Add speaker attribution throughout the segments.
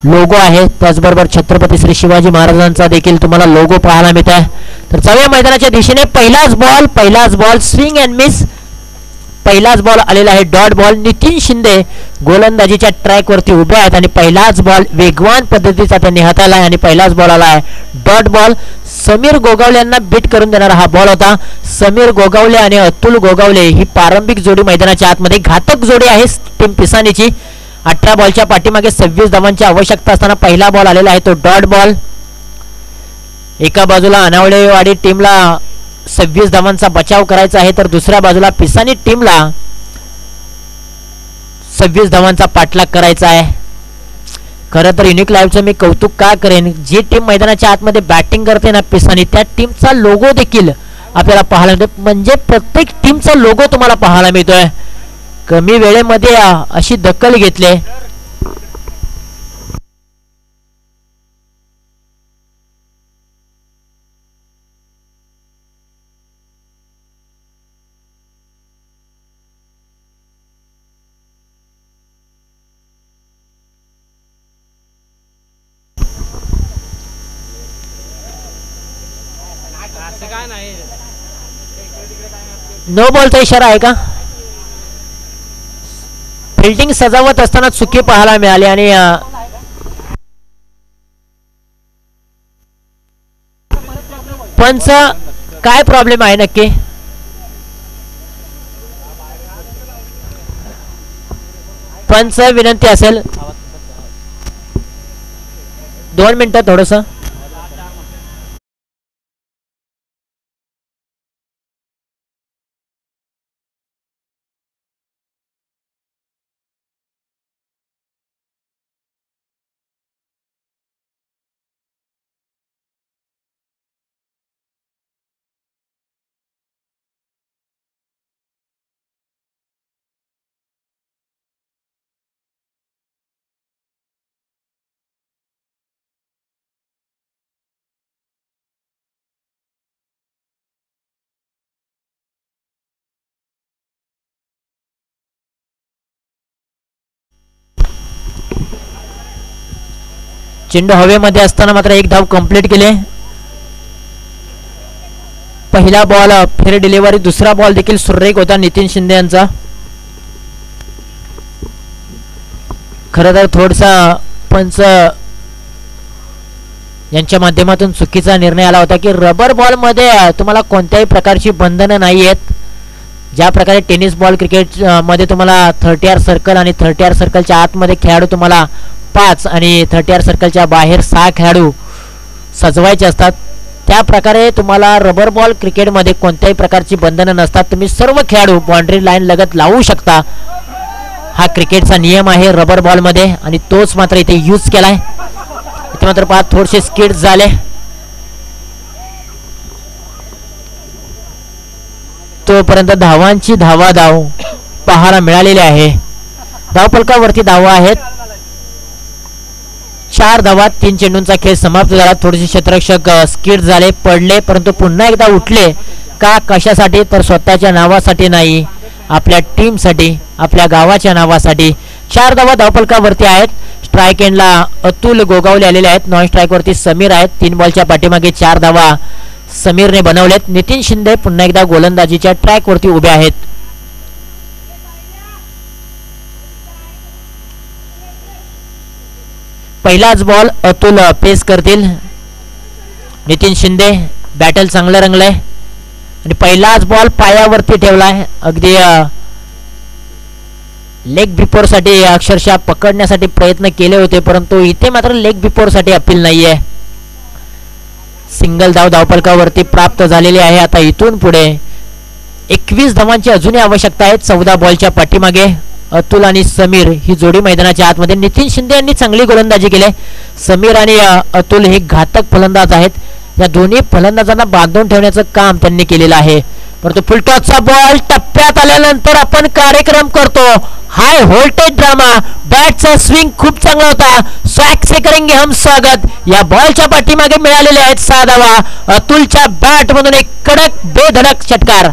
Speaker 1: Logo आहे, त्याचबरोबर छत्रपती श्री शिवाजी महाराजांचा देखील तुम्हाला लोगो पाहायला मिळत आहे. तर चव्या मैदानाच्या दिशेने पहिलाच बॉल स्विंग अँड मिस. पहिलाच बॉल आलेला आहे डॉट बॉल. नितीन शिंदे गोलंदाजीच्या ट्रॅक वरती उभे आहेत आणि पहिलाच बॉल वेगवान पद्धतीचा त्यांनी हाताळला आहे आणि पहिलाच बॉल आला आहे डॉट बॉल. समीर गोगावले यांना बीट करून देणारा हा बॉल होता. समीर गोगावले आणि अतुल गोगावले ही प्रारंभिक जोडी मैदानाच्या आतमध्ये घातक जोडी आहे टीम पिसानीची. 18 बॉलच्या पाठीमागे 26 धावांची आवश्यकता असताना पहिला बॉल आलेला आहे तो डॉट बॉल. एका बाजूला अनावळेवाडी टीमला 26 धावांचा बचाव करायचा आहे तर दुसऱ्या बाजूला पिसानी टीमला 26 धावांचा पाठलाग करायचा आहे. खरं तर युनिक लाईव्हचं मी कौतुक का करेन, जी टीम मैदानाच्या आतमध्ये बॅटिंग करते ना पिसानी, त्या टीमचा लोगो देखील आपल्याला पाहायला मिळतो. म्हणजे प्रत्येक टीमचा लोगो तुम्हाला पाहायला मिळतोय. कमी वेळेमध्ये अशी दखल घेतली. नो बॉलचा इशारा आहे का? फिल्डिंग सजावत असताना चुकी पाहायला मिळाली आणि पंच काय प्रॉब्लेम आहे नक्की? पंच विनंती असेल 2 मिनिटं थोडस. चेंडू हवेमध्ये असताना मात्र एक धाव कंप्लीट केले. पहिला बॉल फेर डिलिव्हरी, दुसरा बॉल देखील सुरेख होता नितीन शिंदे यांचा. खरं तर थोडासा पंच यांच्या माध्यमातून चुकीचा निर्णय आला होता की रबर बॉल मध्ये तुम्हाला कोणत्याही प्रकारची बंधनं नाही आहेत. ज्या प्रकारे टेनिस बॉल क्रिकेट मध्ये तुम्हाला 30R सर्कल आणि 30R सर्कलच्या आतमध्ये खेळाडू तुम्हाला 5 आणि 30R सर्कलच्या बाहेर 6 खेळाडू सजवायचे असतात, त्या प्रकारे तुम्हाला रबर बॉल क्रिकेटमध्ये कोणत्याही प्रकारची बंधनं नसतात. तुम्ही सर्व खेळाडू बाउंड्री लाईन लगत लावू शकता. हा क्रिकेटचा नियम आहे रबर बॉल मध्ये आणि तोच मात्र इथे यूज केलाय. इथे मात्र पाहत थोडेसे स्किड झाले. तोपर्यंत धावांची धावाधाव पाहायला मिळालेली आहे. धावफलकावरती धावा आहेत 4 धावा. 3 चेंडूंचा खेळ समाप्त झाला. थोडेसे क्षेत्ररक्षक स्किड झाले, पडले, परंतु पुन्हा एकदा उठले. का कशासाठी? तर स्वतःच्या नावासाठी नाही, आपल्या टीमसाठी, आपल्या गावाच्या नावासाठी. 4 धावा धावफलकावरती आहेत. स्ट्राईक एंडला अतुल गोगावले आलेले आहेत. नॉन स्ट्राईक वरती समीर आहेत. 3 बॉलच्या पाठीमागे 4 धावा समीरने बनवलेत. नितीन शिंदे पुन्हा एकदा गोलंदाजीच्या ट्रॅक वरती उभे आहेत. पहिलाच बॉल अतुल पेस करतील. नितीन शिंदे बॅटल चांगलं रंगलंय आणि पहिलाच बॉल पायावरती ठेवलाय. अगदी लेग बिफोर साठी अक्षरशः पकडण्यासाठी प्रयत्न केले होते, परंतु इथे मात्र लेग बिफोर साठी अपील नाहीये. सिंगल धाव धावफलकावरती प्राप्त झालेली आहे. आता इथून पुढे 21 धावांची अजूनही आवश्यकता आहे. 14 बॉलच्या पाठीमागे अतुल आणि समीर ही जोडी मैदानाच्या आतमध्ये. नितीन शिंदे यांनी चांगली गोलंदाजी केली. समीर आणि अतुल हे घातक फलंदाज आहेत. या दोन्ही फलंदाजांना बांधून ठेवण्याचं काम त्यांनी केलेलं आहे. परंतु फुलटॉसचा बॉल टप्प्यात आल्यानंतर आपण कार्यक्रम करतो. High voltage drama. बॅटचा स्विंग खूप चांगला होता. स्वॅग से करेंगे हम स्वागत. या बॉलच्या पाठीमागे मिळालेले आहेत 6 धावा. अतुलच्या बॅट मधून एक कडक बेधडक षटकार.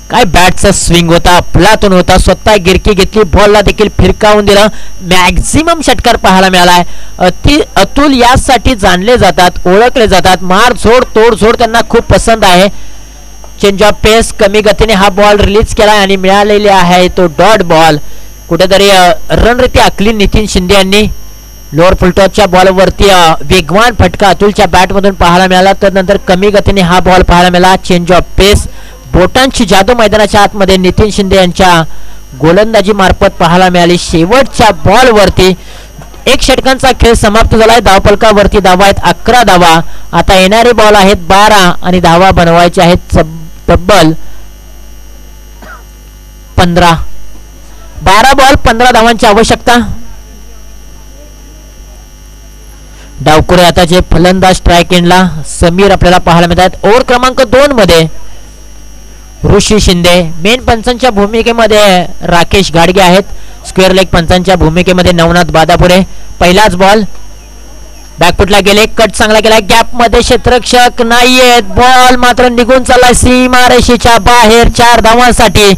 Speaker 1: काय बॅटचा स्विंग होता, अफलातून होता. स्वतः गिरकी घेतली, बॉलला देखील फिरकावून दिलं. मॅक्झिमम षटकार पाहायला मिळालाय. अतुल यासाठी जाणले जातात, ओळखले जातात. मारझोड तोडझोड त्यांना खूप पसंत आहे. चेंज ऑफ पेस, कमी गतीने हा बॉल रिलीज केला आणि मिळालेले आहे तो डॉट बॉल. कुठेतरी रणनीती आखली नितीन शिंदे यांनी. लोअर फुलटॉसच्या बॉलवरती वेगवान फटका अतुलच्या बॅटमधून पाहायला मिळाला. तर नंतर कमी गतीने हा बॉल पाहायला मिळाला. चेंज ऑफ पेस, बोटांची जादू मैदानाच्या आतमध्ये नितीन शिंदे यांच्या गोलंदाजी मार्फत पाहायला मिळाली. शेवटच्या बॉलवरती 1 षटकांचा खेळ समाप्त झालाय. धावफलकावरती धावा आहेत 11 धावा. आता येणारे बॉल आहेत 12 आणि धावा बनवायचे आहेत तब्बल 15. 12 बॉल 15 धावांची आवश्यकता. डावकुरे आता जे फलंदाज स्ट्राईक एंडला समीर आपल्याला पाहायला मिळतात. ओव्हर क्रमांक 2 मध्ये ऋषी शिंदे, मेन पंचांच्या भूमिकेमध्ये राकेश गाडगे आहेत. स्क्वेअर लेग पंचांच्या भूमिकेमध्ये नवनाथ बादापुरे. पहिलाच बॉल बॅकफुटला गेले, कट चांगला गेला, गॅप मध्ये क्षेत्ररक्षक नाहीयेत. बॉल मात्र निघून चाललाय सीमारेषेच्या बाहेर. 4 धावांसाठी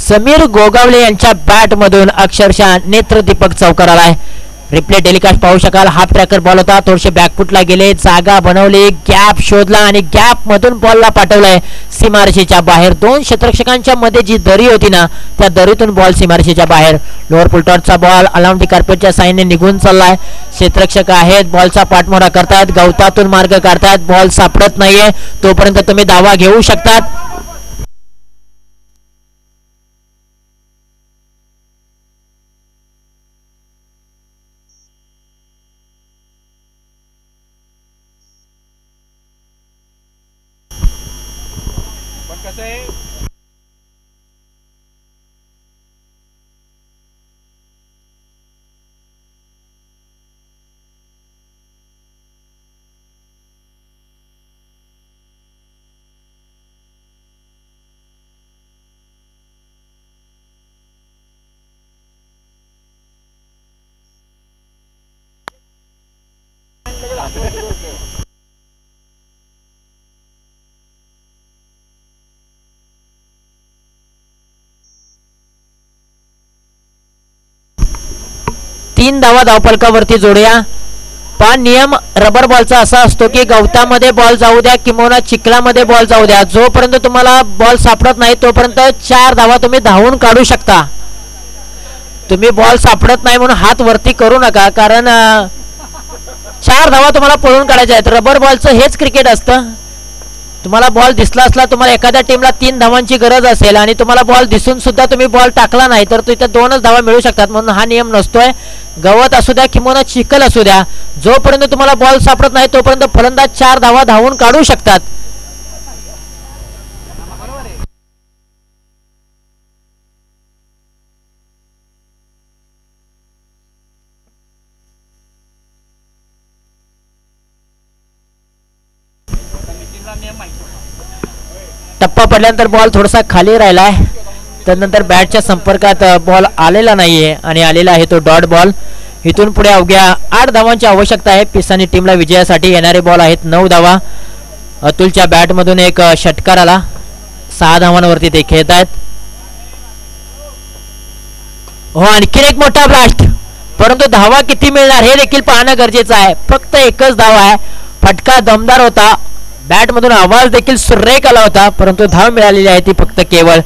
Speaker 1: समीर गोगावले यांच्या बॅट मधून अक्षरशः नेत्रदीपक चौकार आलाय. रिप्ले टेलिकास्ट पाहू शकाल. हाफ ट्रॅकर बॉल होता, थोडेसे बॅकफुटला गेले, जागा बनवली, गॅप शोधला आणि गॅप मधून बॉलला पाठवलाय सीमारेषेच्या बाहेर. 2 क्षेत्ररक्षकांच्या मध्ये जी दरी होती ना, त्या दरीतून बॉल सीमारेषेच्या बाहेर. लोअर फुलटॉसचा बॉल अलाउंड दी कार्पेटच्या साईनने निघून चाललाय. क्षेत्ररक्षक आहेत, बॉलचा पाठमोडा करतायत, गवतातून मार्ग काढतायत. बॉल सापडत नाहीये, तोपर्यंत तुम्ही धावा घेऊ शकतात. तीन धावा धावफलकावरती जोडूया. पण नियम रबर बॉलचा असा असतो की गवतामध्ये बॉल जाऊ द्या किंवा चिखलामध्ये बॉल जाऊ द्या, जोपर्यंत तुम्हाला बॉल सापडत नाही तोपर्यंत 4 धावा तुम्ही धावून काढू शकता. तुम्ही बॉल सापडत नाही म्हणून हात वरती करू नका, कारण 4 धावा तुम्हाला पळून काढायच्या आहेत. रबर बॉलचं हेच क्रिकेट असतं. तुम्हाला बॉल दिसला असला, तुम्हाला एखाद्या टीमला 3 धावांची गरज असेल आणि तुम्हाला बॉल दिसून सुद्धा तुम्ही बॉल टाकला नाही तर तिथे 2च धावा मिळू शकतात. म्हणून हा नियम नसतोय. गवत असू द्या किंवा चिखल असू द्या, जोपर्यंत तुम्हाला बॉल सापडत नाही तोपर्यंत फलंदाज 4 धावा धावून काढू शकतात. टप्पा पडल्यानंतर बॉल थोडासा खाली राहिलाय, त्यानंतर बॅटच्या संपर्कात बॉल आलेला नाहीये आणि आलेला आहे तो डॉट बॉल. इथून पुढे अवघ्या 8 धावांची आवश्यकता आहे पिसानी टीमला विजयासाठी. येणारे बॉल आहेत 9 धावा. अतुलच्या बॅट मधून एक षटकार आला, 6 धावांवरती ते खेळत आहेत. हो, आणखीन एक मोठा ब्लास्ट, परंतु धावा किती मिळणार हे देखील पाहणं गरजेचं आहे. फक्त एकच धाव आहे. फटका दमदार होता, बॅट मधून आवाज देखील सुरेख आला होता, परंतु धाव मिळालेली आहे ती फक्त केवळ.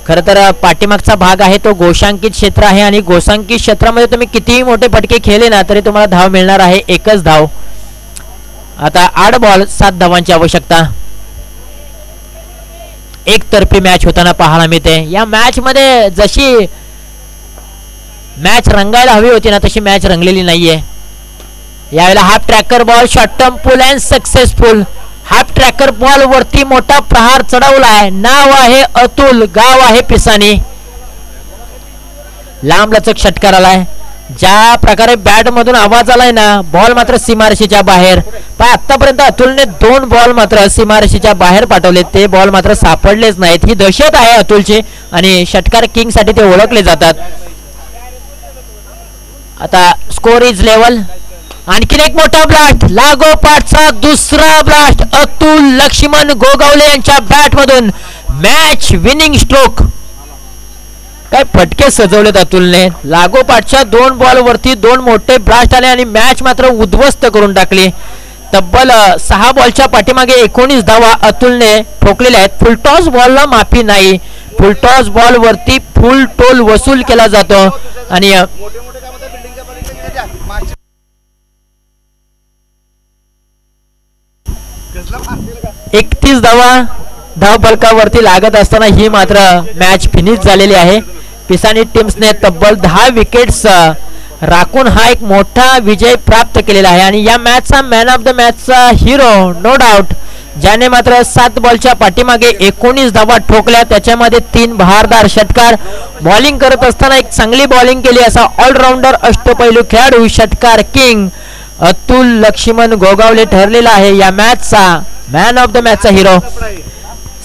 Speaker 1: खरं तर पाठीमागचा भाग आहे तो गोशांकित क्षेत्र आहे आणि गोशांकित क्षेत्रामध्ये तुम्ही कितीही मोठे फटके खेळले ना तरी तुम्हाला धाव मिळणार आहे एकच धाव. आता 8 बॉल 7 धावांची आवश्यकता. एकतर्फी मॅच होताना पाहायला मिळते. या मॅच मध्ये जशी मॅच रंगायला हवी होती ना तशी मॅच रंगलेली नाहीये. यावेळेला half tracker ball, short term pull and successful. Half tracker ball वरती मोठा प्रहार चढवलाय. नाव आहे अतुल, गाव आहे पिसानी. लांब लचक षटकार आलाय. ज्या प्रकारे बॅट मधून आवाज आलाय ना, बॉल मात्र सीमारेषेच्या बाहेर. पण आतापर्यंत अतुलने 2 बॉल मात्र सीमारेषेच्या बाहेर पाठवले, ते बॉल मात्र सापडलेच नाहीत. ही दहशत आहे अतुलची आणि षटकार किंग साठी ते ओळखले जातात. आता स्कोर इज लेवल. आणखीन एक मोठा ब्लास्ट, लागोपाठचा दुसरा ब्लास्ट. अतुल लक्ष्मण गोगावले यांच्या बॅट मधून मॅच विनिंग स्ट्रोक. काय फटके सजवलेत अतुलने. लागोपाठच्या 2 बॉल वरती 2 मोठे ब्लास्ट आले आणि मॅच मात्र उद्ध्वस्त करून टाकली. तब्बल 6 बॉलच्या पाठीमागे 19 धावा अतुलने ठोकलेल्या आहेत. फुलटॉस बॉलला माफी नाही. फुलटॉस बॉल वरती फुल टोल वसूल केला जातो आणि 31 धावा धाव फलकावरती लागत असताना ही मात्र मॅच फिनिश झालेली आहे. पिसानी टीम्सने तब्बल 10 विकेट्स राखून हा एक मोठा विजय प्राप्त केलेला आहे आणि या मॅचचा मॅन ऑफ द मॅचचा हिरो नो डाऊट ज्याने मात्र 7 बॉलच्या पाठीमागे 19 धावा ठोकल्या, त्याच्यामध्ये 3 बहारदार षटकार, बॉलिंग करत असताना एक चांगली बॉलिंग केली असा ऑलराऊंडर अष्टपैलू खेळाडू षटकार किंग अतुल लक्ष्मण गोगावले ठरलेला आहे या मॅचचा मॅन ऑफ द मॅचचा हिरो.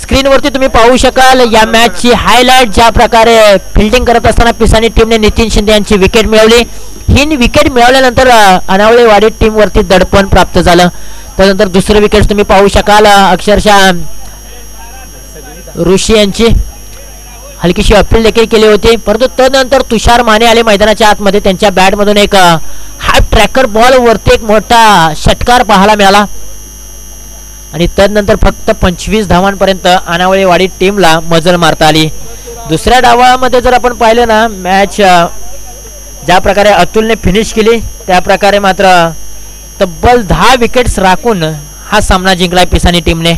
Speaker 1: स्क्रीनवरती तुम्ही पाहू शकाल या मॅचची हायलाइट. ज्या प्रकारे फिल्डिंग करत असताना पिसानी टीमने नितीन शिंदे यांची विकेट मिळवली. ही विकेट मिळवल्यानंतर अनावळेवाडी टीमवरती दडपण प्राप्त झालं. त्यानंतर दुसरी विकेट तुम्ही पाहू शकाल अक्षरशः ऋषी यांची हलकीशी अपील देखील केली होती, परंतु तदनंतर तुषार माने आले मैदानाच्या आतमध्ये. त्यांच्या बॅटमधून एक हाफ ट्रॅकर बॉल वरती एक मोठा षटकार पाहायला मिळाला आणि तदनंतर फक्त 25 धावांपर्यंत अनावळेवाडी टीमला मजल मारता आली. दुसऱ्या डावामध्ये जर आपण पाहिलं ना मॅच ज्या प्रकारे अतुलने फिनिश केली त्या प्रकारे मात्र तब्बल 10 विकेट्स राखून हा सामना जिंकलाय पिसानी टीमने.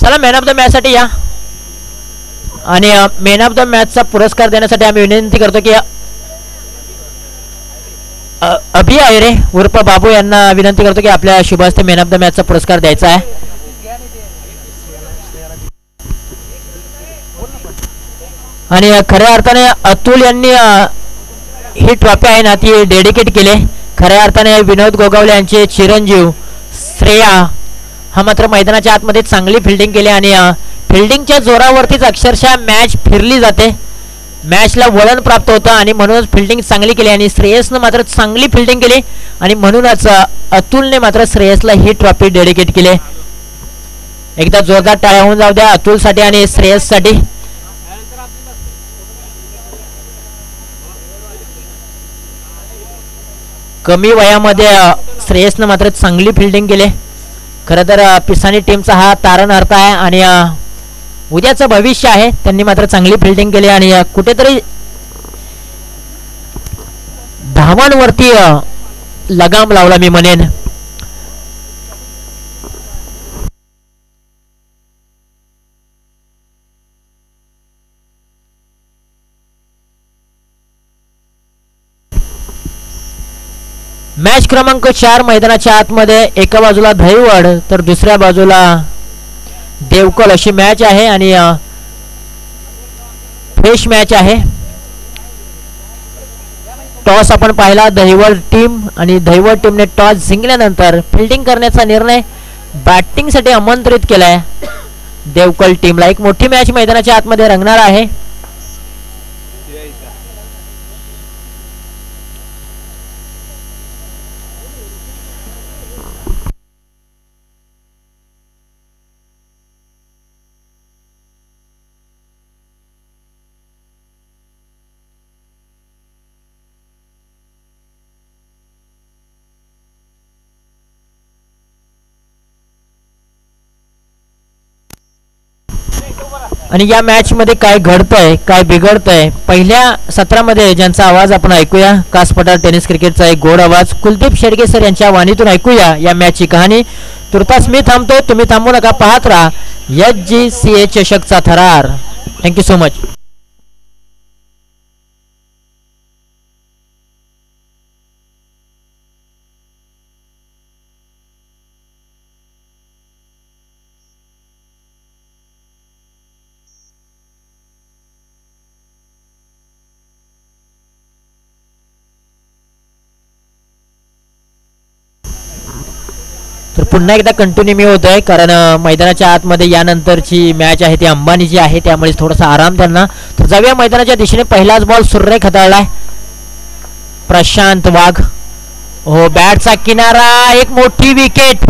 Speaker 1: चला मॅन ऑफ द मॅच साठी या आणि मॅन ऑफ द मॅचचा पुरस्कार देण्यासाठी आम्ही विनंती करतो की अभि आयरे उर्फ बाबू यांना विनंती करतो की आपल्या शुभ हस्ते मॅन ऑफ द मॅचचा पुरस्कार द्यायचा आहे. आणि खऱ्या अर्थाने अतुल यांनी ही ट्रॉफी आहे ना ती डेडिकेट केली. खऱ्या अर्थाने विनोद गोगावले यांचे चिरंजीव श्रेया हा मात्र मैदानाच्या आतमध्ये चांगली फिल्डिंग केली आणि फिल्डिंगच्या जोरावरतीच अक्षरशः मॅच फिरली जाते. मॅचला वळण प्राप्त होतं आणि म्हणूनच फिल्डिंग चांगली केली आणि श्रेयसनं मात्र चांगली फिल्डिंग केली आणि म्हणूनच अतुलने मात्र श्रेयसला ही ट्रॉफी डेडिकेट केली. एकदा जोरदार टाळ्या होऊन जाऊ द्या अतुलसाठी आणि श्रेयससाठी. कमी वयामध्ये श्रेयसनं मात्र चांगली फिल्डिंग केली. खरं तर पिसानी टीमचा हा तारणहार आहे आणि उद्याचं भविष्य आहे. त्यांनी मात्र चांगली फिल्डिंग केली आणि कुठेतरी धावांवरती लगाम लावला मी म्हणेन. मॅच क्रमांक 4 मैदानाच्या आतमध्ये एका बाजूला दहिवड तर दुसऱ्या बाजूला देवकल अशी मॅच आहे आणि फ्रेश मॅच आहे. टॉस आपण पाहिला दहिवड टीम आणि दहिवड टीमने टॉस जिंकल्यानंतर फिल्डिंग करण्याचा निर्णय बॅटिंग साठी आमंत्रित केलाय देवकल टीमला. एक मोठी मॅच मैदानाच्या आतमध्ये रंगणार आहे. आणि या मॅच मध्ये काय घडतंय काय बिघडतंय पहिल्या सत्रामध्ये ज्यांचा आवाज आपण ऐकूया कासपठार टेनिस क्रिकेटचा एक गोड आवाज कुलदीप शेडगे सर यांच्या वाणीतून ऐकूया या मॅचची कहाणी. तुर्तास मी थांबतो, तुम्ही थांबू नका, पाहत राहा SGCA चषकचा थरार. Thank you so much. तर पुन्हा एकदा कंटिन्यू मी होतोय कारण मैदानाच्या आतमध्ये यानंतरची मॅच आहे ती अंबानीची आहे त्यामुळे थोडासा आराम त्यांना. तर जाऊया मैदानाच्या दिशेने. पहिलाच बॉल सुरेख हाताळलाय प्रशांत वाघ. हो बॅटचा किनारा, एक मोठी विकेट.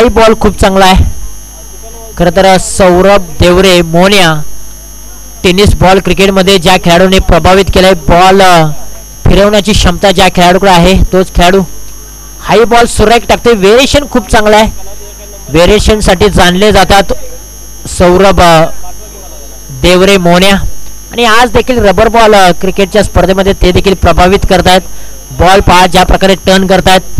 Speaker 1: हाई बॉल खूप चांगला आहे. खरं तर सौरभ देवरे मोन्या टेनिस बॉल क्रिकेटमध्ये ज्या खेळाडूने प्रभावित केलाय, बॉल फिरवण्याची क्षमता ज्या खेळाडूकडे आहे तोच खेळाडू हाई बॉल सुरेख टाकते. व्हेरिएशन खूप चांगला आहे. व्हेरिएशन साठी जाणले जातात सौरभ देवरे मोन्या. आणि आज देखील रबर बॉल क्रिकेटच्या स्पर्धेमध्ये ते देखील प्रभावित करतायत. बॉल पहा ज्या प्रकारे टर्न करतायत.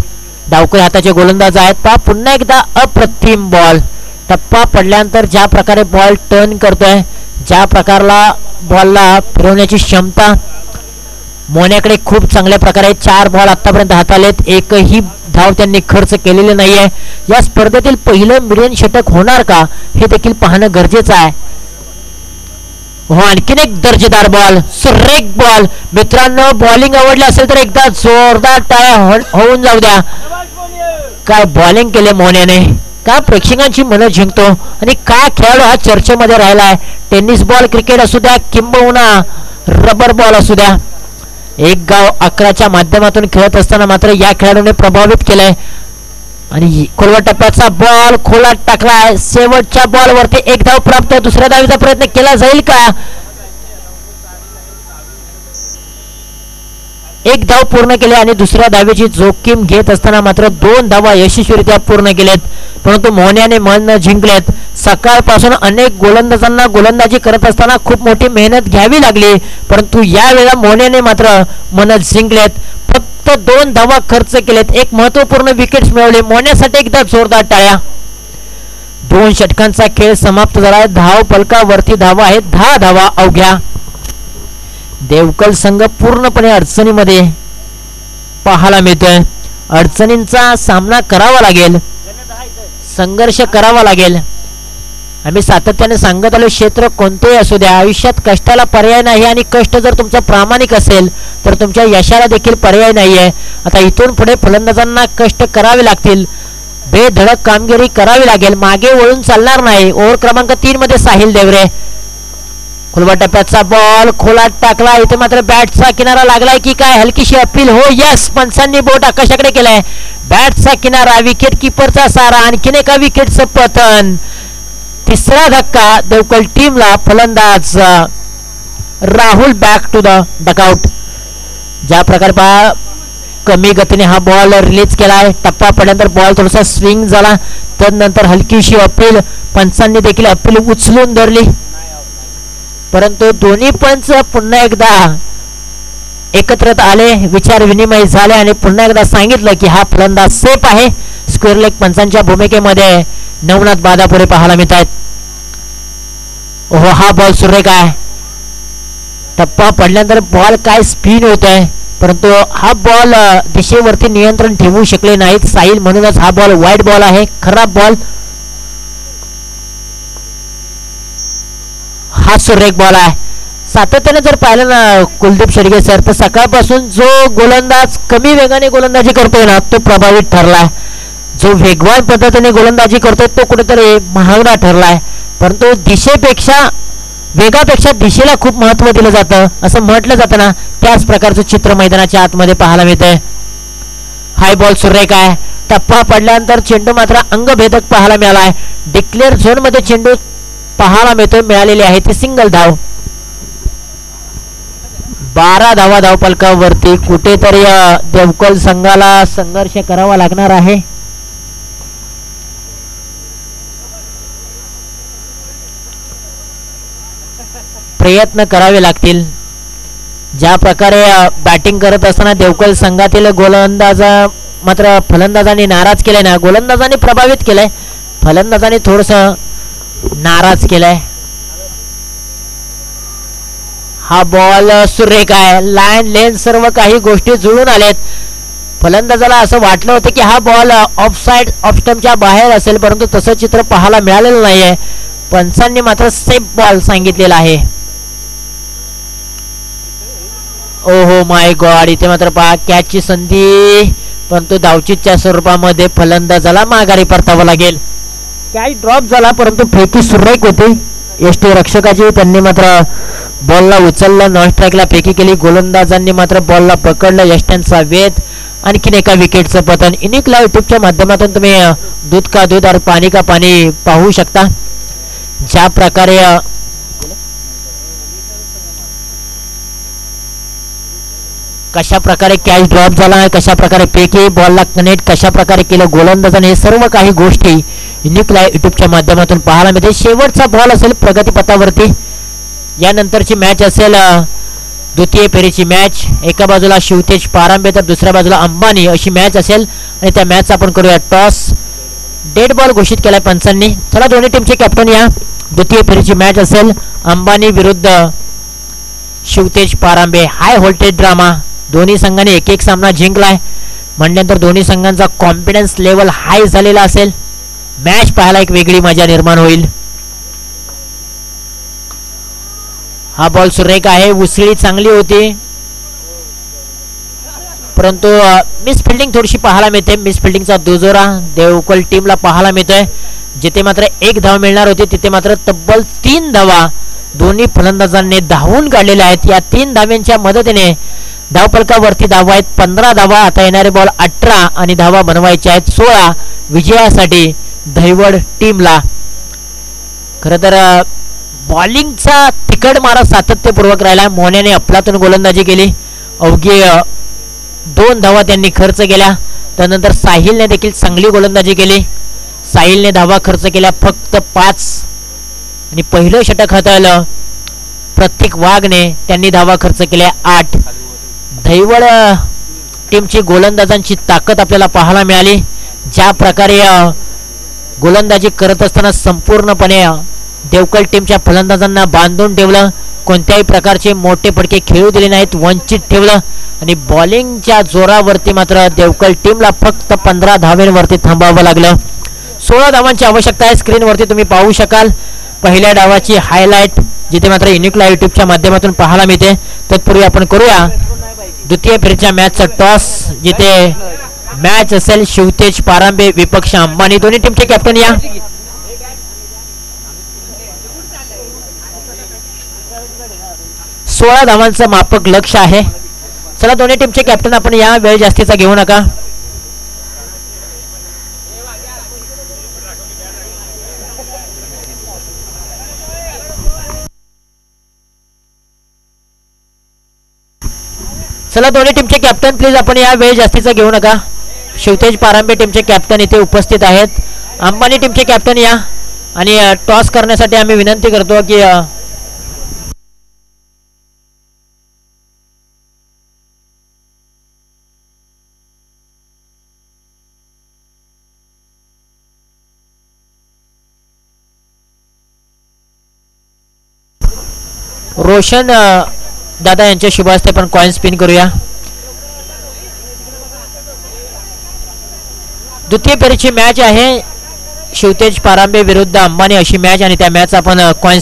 Speaker 1: डावकरी हाताचे गोलंदाज आहेत. पहा पुन्हा एकदा अप्रतिम बॉल. टप्पा पडल्यानंतर ज्या प्रकारे बॉल टर्न करतोय, ज्या प्रकारला बॉलला फिरवण्याची क्षमता मोन्याकडे खूप चांगल्या प्रकारे. 4 बॉल आतापर्यंत हातालेत. एकही धाव त्यांनी खर्च केलेले नाहीये. या स्पर्धेतील पहिलं मिलियन षटक होणार का हे देखील पाहणं गरजेचं आहे. हो, आणखीन एक दर्जेदार बॉल, सुरेख बॉल. मित्रांनो, बॉलिंग आवडली असेल तर एकदा जोरदार टाळ्या होऊन जाऊ द्या. काय बॉलिंग केले मोन्याने, का प्रेक्षकांची मनं जिंकतो आणि काय खेळाडू हा चर्चेमध्ये राहिलाय. टेनिस बॉल क्रिकेट असू द्या किंबहुना रबर बॉल असू द्या, एक गाव 11च्या माध्यमातून खेळत असताना मात्र या खेळाडूने प्रभावित केलंय. आणि खोलवा टप्प्याचा बॉल खोलात टाकलाय. शेवटच्या बॉल वरती एक धाव प्राप्त. दुसऱ्या धावीचा प्रयत्न केला जाईल का? एक धाव पूर्ण केले आणि दुसऱ्या धावेची जोखीम घेत असताना मात्र 2 धावा यशस्वीरित्या पूर्ण केलेत. परंतु मोन्याने मन जिंकलेत. सकाळपासून अनेक गोलंदाजांना गोलंदाजी करत असताना खूप मोठी मेहनत घ्यावी लागली, परंतु यावेळेला मोन्याने मात्र मन जिंकलेत. फक्त 2 धावा खर्च केलेत. एक महत्वपूर्ण विकेट्स मिळवले. मोन्यासाठी एकदा जोरदार टाळ्या. 2 षटकांचा खेळ समाप्त झाला. धाव फलकावरती धावा आहेत 10 धावा अवघ्या. देवकल संघ पूर्णपणे अडचणीमध्ये पाहायला मिळतोय. अडचणींचा सामना करावा लागेल, संघर्ष करावा लागेल. आम्ही सातत्याने सांगत आलो, क्षेत्र कोणतेही असू द्या, आयुष्यात कष्टाला पर्याय नाही. आणि कष्ट जर तुमचा प्रामाणिक असेल तर तुमच्या यशाला देखील पर्याय नाहीये. आता इथून पुढे फलंदाजांना कष्ट करावे लागतील, बेधडक कामगिरी करावी लागेल. मागे वळून चालणार नाही. ओव्हर क्रमांक 3 मध्ये साहिल देवरे. खुलवा टप्प्याचा बॉल खोलात टाकला. इथे मात्र बॅटचा किनारा लागलाय की काय? हलकीशी अपील. हो यस, पंचांनी बोट आकाशाकडे केलाय. बॅटचा किनारा, विकेट किपरचा सारा. आणखीन एका विकेटचं पतन. तिसरा धक्का देवकल टीमला. फलंदाज Rahul back to the dugout. ज्या प्रकारे पहा कमी गतीने हा बॉल रिलीज केलाय. टप्पा पडल्यानंतर बॉल थोडासा स्विंग झाला, त्यानंतर हलकीशी अपील. पंचांनी देखील अपील उचलून धरली, परंतु दोन्ही पंच पुन्हा एकदा एकत्रित आले, विचार विनिमय झाले आणि पुन्हा एकदा सांगितलं की हा फलंदाज सेफ आहे. स्क्वेअर लेग पंचांच्या भूमिकेमध्ये नवनाथ बादापुरे पाहायला मिळत आहेत. ओहो, हा बॉल सुरेख आहे. टप्पा पडल्यानंतर बॉल काय स्पिन होत आहे, परंतु हा बॉल दिशेवरती नियंत्रण ठेवू शकले नाहीत साहिल, म्हणूनच हा बॉल वाईड बॉल आहे. खराब बॉल. हा सुरेख बॉल आहे. सातत्याने जर पाहिलं ना कुलदीप शेडगे सर, तर सकाळपासून जो गोलंदाज कमी वेगाने गोलंदाजी करतोय ना तो प्रभावित ठरलाय. जो वेगवान पद्धतीने गोलंदाजी करतोय तो कुठेतरी महागडा ठरलाय. परंतु दिशेपेक्षा वेगापेक्षा दिशेला खूप महत्व दिलं जातं असं म्हटलं जातं ना, त्याच प्रकारचं चित्र मैदानाच्या आतमध्ये पाहायला मिळतंय. हाय बॉल सुरेख आहे. टप्पा पडल्यानंतर चेंडू मात्र अंगभेदक पाहायला मिळालाय. डिक्लेअर झोन मध्ये चेंडू पाहायला मिळतोय. मिळालेली आहे ती सिंगल धाव. 12 धावा धावफलकावरती. कुठेतरी देवकल संघाला संघर्ष करावा लागणार आहे. प्रयत्न करावे लागतील. ज्या प्रकारे बॅटिंग करत असताना देवकल संघातील गोलंदाज मात्र फलंदाजांनी नाराज केलाय ना, गोलंदाजांनी प्रभावित केलंय, फलंदाजांनी थोडस नाराज केलाय. हा बॉल सुरेख आहे. लाईन लेन सर्व काही गोष्टी जुळून आलेत. फलंदाजाला असं वाटलं होतं की हा बॉल ऑफ साइड ऑफ स्टंपच्या बाहेर असेल, परंतु तसं चित्र पाहायला मिळालेलं नाहीये. पंचांनी मात्र सेफ बॉल सांगितलेला आहे. ओहो माय गॉड, इथे मात्र पहा कॅचची संधी, परंतु धावचीच्या स्वरूपामध्ये फलंदाजाला माघारी परतावं लागेल. कॅच ड्रॉप झाला, परंतु फेकी सुरेख होती. यष्टीरक्षकाची, त्यांनी मात्र बॉलला उचललं, नॉन स्ट्राईकला फेकी केली. गोलंदाजांनी मात्र बॉलला पकडलं. यष्ट्यांचा वेध, आणखीन एका विकेटचं पतन. युनिक लाईव्ह युट्यूबच्या माध्यमातून तुम्ही दूध का दूध और पाणी का पाणी पाहू शकता. ज्या प्रकारे कशा प्रकारे कॅच ड्रॉप झाला, कशा प्रकारे फेकी, बॉलला कनेक्ट कशा प्रकारे केलं गोलंदाजाने, हे सर्व काही गोष्टी युनिक लाईव्ह युट्यूबच्या माध्यमातून पाहायला मिळते. शेवटचा बॉल असेल प्रगतीपथावरती. यानंतरची मॅच असेल द्वितीय फेरीची मॅच. एका बाजूला शिवतेज पारांबे तर दुसऱ्या बाजूला अंबानी अशी मॅच असेल. आणि त्या मॅचचा आपण करूया टॉस. डेड बॉल घोषित केलाय पंचांनी. चला दोन्ही टीमचे कॅप्टन या. द्वितीय फेरीची मॅच असेल अंबानी विरुद्ध Shivtej Parambe. High voltage drama. दोन्ही संघांनी एक एक सामना जिंकलाय म्हटल्यानंतर दोन्ही संघांचा कॉन्फिडन्स लेवल हाय झालेला असेल. मॅच पाहायला एक वेगळी मजा निर्माण होईल. हा बॉल सुरेख आहे. उसळी चांगली होती परंतु मिस फिल्डिंग थोडीशी पाहायला मिळते. मिस फिल्डिंगचा दुजोरा देवकल टीमला पाहायला मिळतोय. जिथे मात्र एक धाव मिळणार होती तिथे मात्र तब्बल 3 धावा दोन्ही फलंदाजांनी धावून काढलेल्या आहेत. या 3 धाव्यांच्या मदतीने धावफलकावरती धावा आहेत 15 धावा. आता येणारे बॉल 18 आणि धावा बनवायच्या आहेत 16 विजयासाठी धैवड टीमला. खरं तर बॉलिंगचा तिकड मारा सातत्यपूर्वक राहिला. मोन्याने अफलातून गोलंदाजी केली. अवघी 2 धावा त्यांनी खर्च केल्या. त्यानंतर साहिलने देखील चांगली गोलंदाजी केली. साहिलने धावा खर्च केल्या फक्त 5 आणि पहिलं षटक हाताळलं प्रत्येक वाघने. त्यांनी धावा खर्च केल्या 8. धैवड टीमची गोलंदाजांची ताकद आपल्याला पाहायला मिळाली. ज्या प्रकारे गोलंदाजी करत असताना संपूर्णपणे देवकल टीमच्या फलंदाजांना बांधून ठेवलं. कोणत्याही प्रकारचे मोठे फटके खेळू दिले नाहीत. वंचित ठेवलं आणि बॉलिंगच्या जोरावरती मात्र देवकल टीमला फक्त 15 धावांवरती थांबावं लागलं. 16 धावांची आवश्यकता आहे. स्क्रीनवरती तुम्ही पाहू शकाल पहिल्या डावाची हायलाइट जिथे मात्र युनिक लाईव्ह युट्यूबच्या माध्यमातून पाहायला मिळते. तत्पूर्वी आपण करूया द्वितीय फेरीच्या मॅचचा टॉस. जिथे मॅच असेल शिवतेज पारांबे विपक्ष अंबानी. दोन्ही टीमचे कॅप्टन या. सोळा धावांचं मापक लक्ष आहे. चला दोन्ही टीमचे कॅप्टन आपण या. वेळ जास्तीचा घेऊ नका. चला दोन्ही टीमचे कॅप्टन प्लीज आपण या. वेळ जास्तीचा घेऊ नका. शिवतेज पारांबे टीमचे कॅप्टन इथे उपस्थित आहेत. अंबानी टीमचे कॅप्टन या. आणि टॉस करण्यासाठी आम्ही विनंती करतो की रोशन दादा यांच्या शुभ हस्ते पण कॉइन स्पिन करूया. द्वितीय फेरीची मॅच आहे शिवतेज पारांबे विरुद्ध अंबानी अशी मॅच. आणि त्या मॅच आपण कॉइन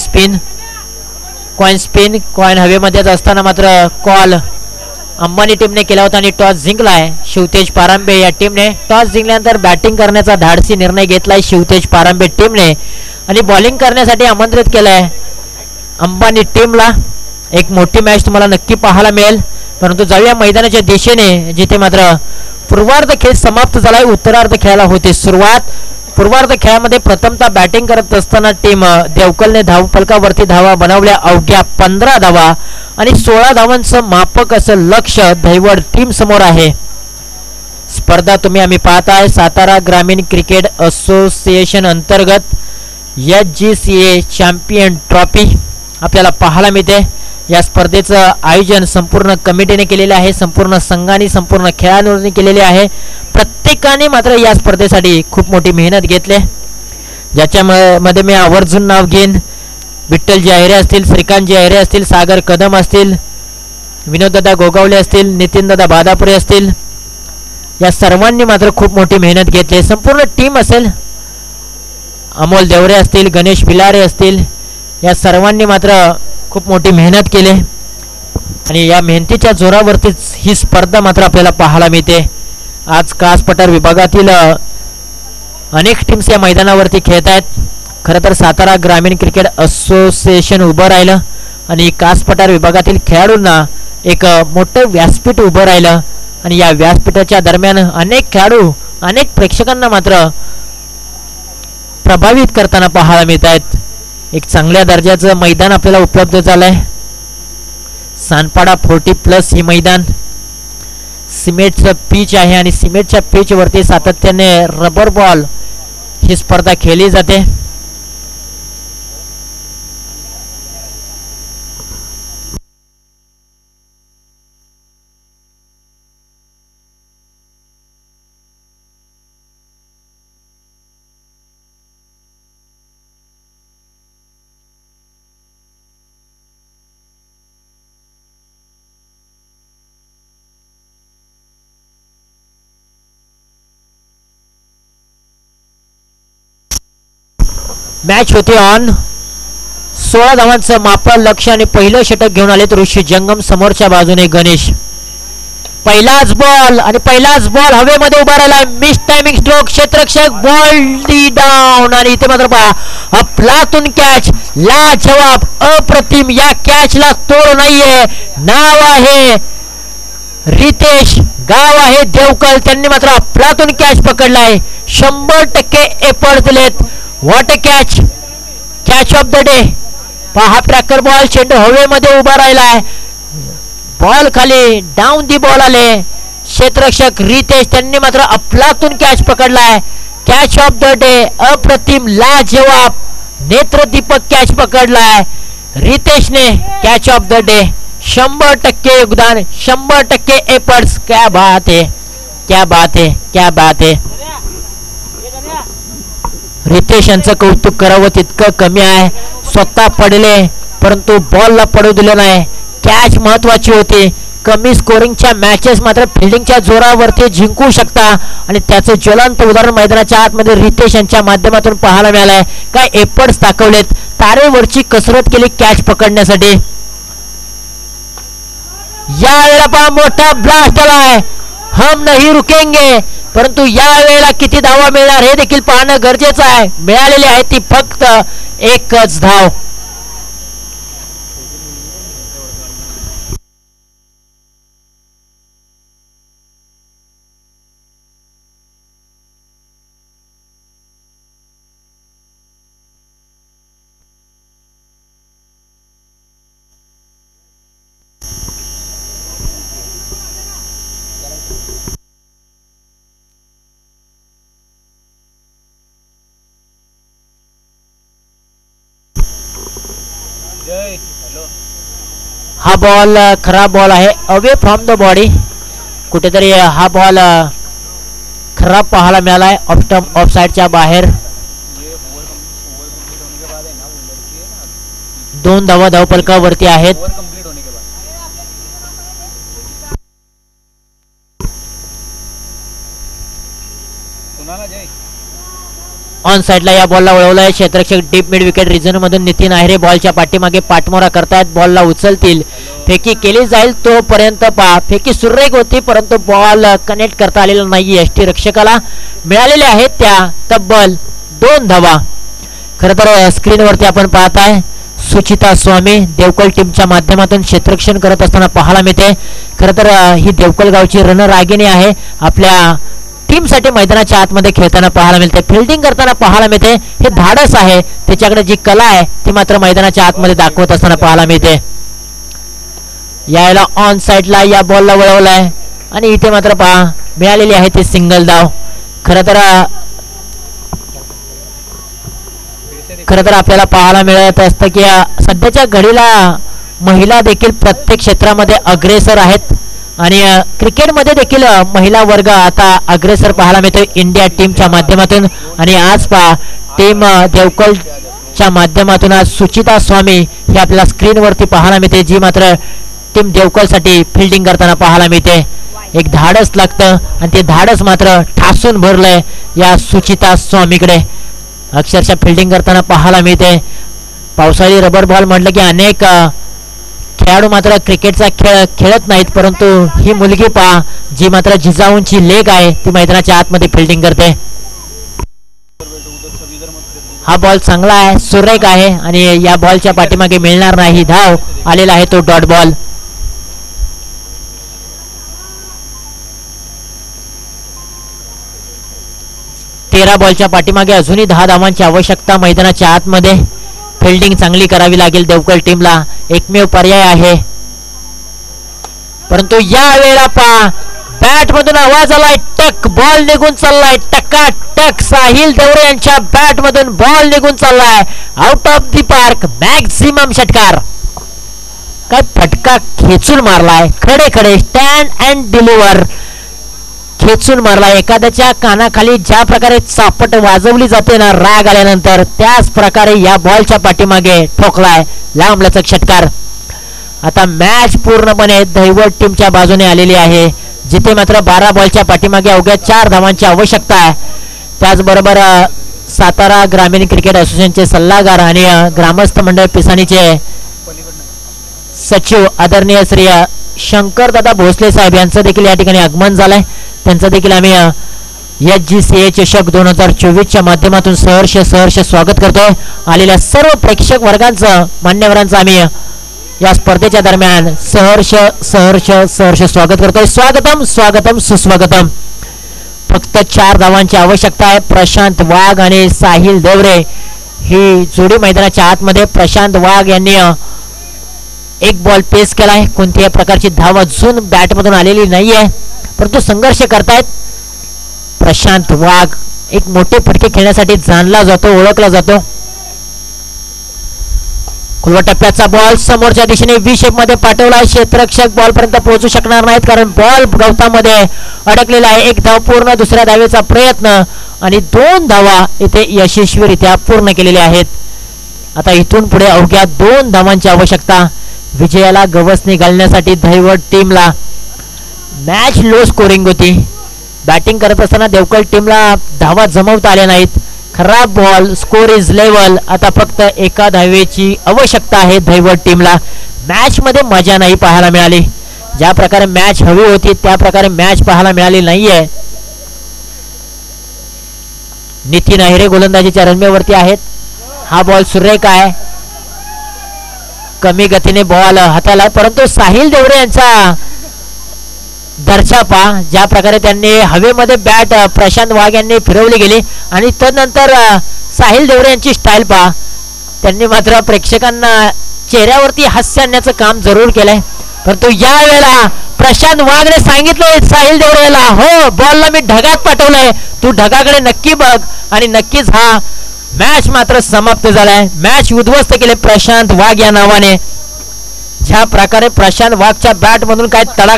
Speaker 1: स्पिन कॉइन हवेमध्येच असताना मात्र कॉल अंबानी टीमने केला होता आणि टॉस जिंकलाय शिवतेज पारांबे या टीमने. टॉस जिंकल्यानंतर बॅटिंग करण्याचा धाडसी निर्णय घेतलाय शिवतेज पारांबे टीमने आणि बॉलिंग करण्यासाठी आमंत्रित केलंय अंबानी टीमला. एक मोठी मॅच तुम्हाला नक्की पाहायला मिळेल. परंतु जाऊया मैदानाच्या दिशेने जिथे मात्र पूर्वार्ध खेळ समाप्त झालाय. उत्तरार्ध खेळाला होते सुरुवात. पूर्वार्ध खेळामध्ये प्रथमतः बॅटिंग करत असताना टीम देवकलने धावफलकावरती धावा बनवल्या अवघ्या 15 धावा आणि 16 धावांचं मापक असं लक्ष धैवड टीम समोर आहे. स्पर्धा तुम्ही आम्ही पाहताय सातारा ग्रामीण क्रिकेट असोसिएशन अंतर्गत SGCA चॅम्पियन ट्रॉफी आपल्याला पाहायला मिळते. या स्पर्धेचं आयोजन संपूर्ण कमिटीने केलेले आहे. संपूर्ण संघाने संपूर्ण खेळाडूंनी केलेले आहे. प्रत्येकाने मात्र या स्पर्धेसाठी खूप मोठी मेहनत घेतली. ज्याच्यामध्ये मी आवर्जून नाव घेईन विठ्ठलजी अहिरे असतील, श्रीकांतजी अहिरे असतील, सागर कदम असतील, विनोददादा गोगावले असतील, नितीनदादा बादापुरे असतील. या सर्वांनी मात्र खूप मोठी मेहनत घेतली. संपूर्ण टीम असेल, अमोल देवरे असतील, गणेश भिलारे असतील, या सर्वांनी मात्र खूप मोठी मेहनत केली आणि या मेहनतीच्या जोरावरतीच ही स्पर्धा मात्र आपल्याला पाहायला मिळते. आज कास पठार विभागातील अनेक टीम्स या मैदानावरती खेळत आहेत. खरं तर सातारा ग्रामीण क्रिकेट असोसिएशन उभं राहिलं आणि कास पठार विभागातील खेळाडूंना एक मोठं व्यासपीठ उभं राहिलं आणि या व्यासपीठाच्या दरम्यान अनेक खेळाडू अनेक प्रेक्षकांना मात्र प्रभावित करताना पाहायला मिळत आहेत. एक चांगल्या दर्जाचं मैदान आपल्याला उपलब्ध झालंय. सानपाडा 40+ हे मैदान सिमेंटचं पिच आहे आणि सिमेंटच्या पिच वरती सातत्याने रबर बॉल ही स्पर्धा खेळली जाते. मॅच होते ऑन. 16 धावांचं मापन लक्ष आणि पहिलं षटक घेऊन आलेत ऋषी जंगम. समोरच्या बाजूने गणेश. पहिलाच बॉल आणि पहिलाच बॉल हवेमध्ये उभा राहिला. Miss timing stroke. क्षेत्ररक्षक बॉल डी डाऊन आणि इथे मात्र पहा अफलातून कॅच. लाजवाब अप्रतिम. या कॅचला तोड नाहीये. नाव आहे रितेश, गाव आहे देवकल. त्यांनी मात्र अफलातून कॅच पकडलाय. 100% एफर्ट दिलेत. What a catch. Catch of the day. पहा ट्रॅकर बॉल. चेंडू हवेमध्ये उभा राहिलाय. बॉल खाली डाऊन दी बॉल आले. क्षेत्ररक्षक रितेश त्यांनी मात्र अफलातून कॅच पकडलाय. Catch of the day. अप्रतिम लाजवाब नेत्रदीपक कॅच पकडलाय रितेशने. Catch of the day. 100% योगदान. 100% एफर्ट्स. क्या बात है, क्या बात है, क्या बात है. रितेश यांचं कौतुक करावं तितकं कमी आहे. स्वतः पडले परंतु बॉलला पडू दिलं नाही. कॅच महत्वाची होती. कमी स्कोरिंगच्या मॅचेस मात्र फिल्डिंगच्या जोरावरती जिंकू शकता आणि त्याचं ज्वलंत उदाहरण मैदानाच्या आतमध्ये रितेश यांच्या माध्यमातून पाहायला मिळालंय. काय एफर्ट्स दाखवलेत. तारेवरची कसरत केली कॅच पकडण्यासाठी. यावेळेला पहा मोठा ब्लास्ट आलाय. हम नहीं रुकेंगे. परंतु या वेळेला किती धावा मिळणार हे देखील पाहणं गरजेचं आहे. मिळालेली आहे ती फक्त एकच धाव. हा बॉल खराब बॉल आहे. Away from the body. कुठेतरी हा बॉल खराब पाहायला मिळालाय. ऑफ स्टंप ऑफ साइडच्या बाहेर. 2 धावा धावफलकावरती आहेत. ऑन साइडला या बॉलला वळवलाय. क्षेत्ररक्षक डीप मिड विकेट रिजन मधून नितीन आहेरे बॉलच्या पाठीमागे पाठमोरा करतायत. बॉलला उचलतील. फेकी केली जाईल तोपर्यंत पहा फेकी सुरेख होती परंतु बॉल कनेक्ट करता आलेला नाही. यष्टी रक्षकाला मिळालेले आहेत त्या तब्बल 2 धावा. खरं तर स्क्रीनवरती आपण पाहताय सुचिता स्वामी देवकल टीमच्या माध्यमातून क्षेत्ररक्षण करत असताना पाहायला मिळते. खरं तर ही देवकल गावची रणरागिणी आहे. आपल्या टीम साठी मैदानाच्या आतमध्ये खेळताना पाहायला मिळते. फिल्डिंग करताना पाहायला मिळते. हे धाडस आहे. त्याच्याकडे जी कला आहे ती मात्र मैदानाच्या आतमध्ये दाखवत असताना पाहायला मिळते. यायला ऑन साइडला या बॉलला वळवलाय आणि इथे मात्र पहा मिळालेली आहे ती सिंगल धाव. खरं तर आपल्याला पाहायला मिळत असतं की सध्याच्या घडीला महिला देखील प्रत्येक क्षेत्रामध्ये अग्रेसर आहेत आणि क्रिकेटमध्ये देखील महिला वर्ग आता अग्रेसर पाहायला मिळतो इंडिया टीमच्या माध्यमातून. आणि आज पहा टीम देवकलच्या माध्यमातून आज सुचिता स्वामी ही आपल्याला स्क्रीनवरती पाहायला मिळते जी मात्र टीम देवकलसाठी फिल्डिंग करताना पाहायला मिळते. एक धाडस लागतं आणि ते धाडस मात्र ठासून भरलंय या सुचिता स्वामीकडे. अक्षरशः फिल्डिंग करताना पाहायला मिळते. पावसाळी रबर बॉल म्हटलं की अनेक खेळाडू मात्र क्रिकेटचा खेळ खेळत नाहीत परंतु ही मुलगी पहा जी मात्र जिजाऊंची लेग आहे ती मैदानाच्या आतमध्ये फिल्डिंग करते. हा बॉल चांगला आहे, सुरेख आहे आणि या बॉलच्या पाठीमागे मिळणार नाही धाव. आलेला आहे तो डॉट बॉल. तेरा बॉलच्या पाठीमागे अजूनही 10 धावांची आवश्यकता मैदानाच्या आतमध्ये. फिल्डिंग चांगली करावी लागेल देवगड टीमला, एकमेव पर्याय आहे. परंतु या वेळेला पा बॅट मधून आवाज आलाय, टक बॉल निघून चाललाय, टकाटक साहिल देवरे यांच्या बॅट मधून बॉल निघून चाललाय out of the park. Maximum षटकार. काय फटका खेचून मारलाय, खडे खडे स्टँड अँड डिलिव्हर खेचून मारलाय. एखाद्याच्या कानाखाली ज्या प्रकारे चापट वाजवली जाते ना राग आल्यानंतर, त्याच प्रकारे या बॉलच्या पाठीमागे ठोकलाय लांब लचक षटकार. आता मॅच पूर्णपणे दैवट टीमच्या बाजूने आलेली आहे, जिथे मात्र 12 बॉलच्या पाठीमागे अवघ्या 4 धावांची आवश्यकता आहे. त्याचबरोबर सातारा ग्रामीण क्रिकेट असोसिएशनचे सल्लागार आणि ग्रामस्थ मंडळ पिसानीचे सचिव आदरणीय श्री शंकरदादा भोसले साहेब यांचं देखील या ठिकाणी आगमन झालंय. त्यांचं देखील आम्ही SGCA चषक 2024च्या माध्यमातून सहर्ष स्वागत करतोय. आलेल्या सर्व प्रेक्षक वर्गांचं, मान्यवरांचं आम्ही या स्पर्धेच्या दरम्यान सहर्ष स्वागत करतोय. स्वागतम सुस्वागतम. फक्त 4 धावांची आवश्यकता आहे. प्रशांत वाघ आणि साहिल देवरे ही जोडी मैदानाच्या आतमध्ये. प्रशांत वाघ यांनी एक बॉल पेस केलाय. कोणत्याही प्रकारची धाव अजून बॅटमधून आलेली नाहीये, परंतु संघर्ष करतायत. प्रशांत वाघ एक मोठे फटके खेळण्यासाठी जाणला जातो, ओळखला जातो. खुलवा टप्प्याचा बॉल समोरच्या दिशेने व्ही शेप मध्ये पाठवला. क्षेत्ररक्षक बॉल पर्यंत पोहोचू शकणार नाहीत, कारण बॉल गवतामध्ये अडकलेला आहे. 1 धाव पूर्ण, दुसऱ्या धावेचा प्रयत्न आणि 2 धावा इथे यशस्वीरित्या पूर्ण केलेल्या आहेत. आता इथून पुढे अवघ्या 2 धावांची आवश्यकता विजयाला गवसणी घालण्यासाठी दैवट टीमला. मॅच लो स्कोरिंग होती. बॅटिंग करत असताना देवगड टीमला धावा जमवता आल्या नाहीत. खराब बॉल, स्कोर इज लेवल. आता फक्त 1 धावेची आवश्यकता आहे दैवट टीमला. मॅच मध्ये मजा नाही पाहायला मिळाली. ज्या प्रकारे मॅच हवी होती त्या प्रकारे मॅच पाहायला मिळाली नाहीये. नितीन अहिरे गोलंदाजीच्या रनवेवरती आहेत. हा बॉल सुरेख आहे, कमी गतीने बॉल हाताला, परंतु साहिल देवरे यांचा दर्जा पहा. ज्या प्रकारे त्यांनी हवेमध्ये बॅट प्रशांत वाघ यांनी फिरवली गेली आणि त्यानंतर साहिल देवरे यांची स्टाईल पहा. त्यांनी मात्र प्रेक्षकांना चेहऱ्यावरती हास्य आणण्याचं काम जरूर केलंय. परंतु या वेळेला प्रशांत वाघने सांगितलंय साहिल देवरे याला, हो बॉलला मी ढगात पाठवलंय, तू ढगाकडे नक्की बघ. आणि नक्कीच हा मॅच मात्र समाप्त झालाय. मॅच उद्ध्वस्त केले प्रशांत वाघ या नावाने. ज्या प्रकारे प्रशांत वाघच्या बॅट मधून काय तडाखा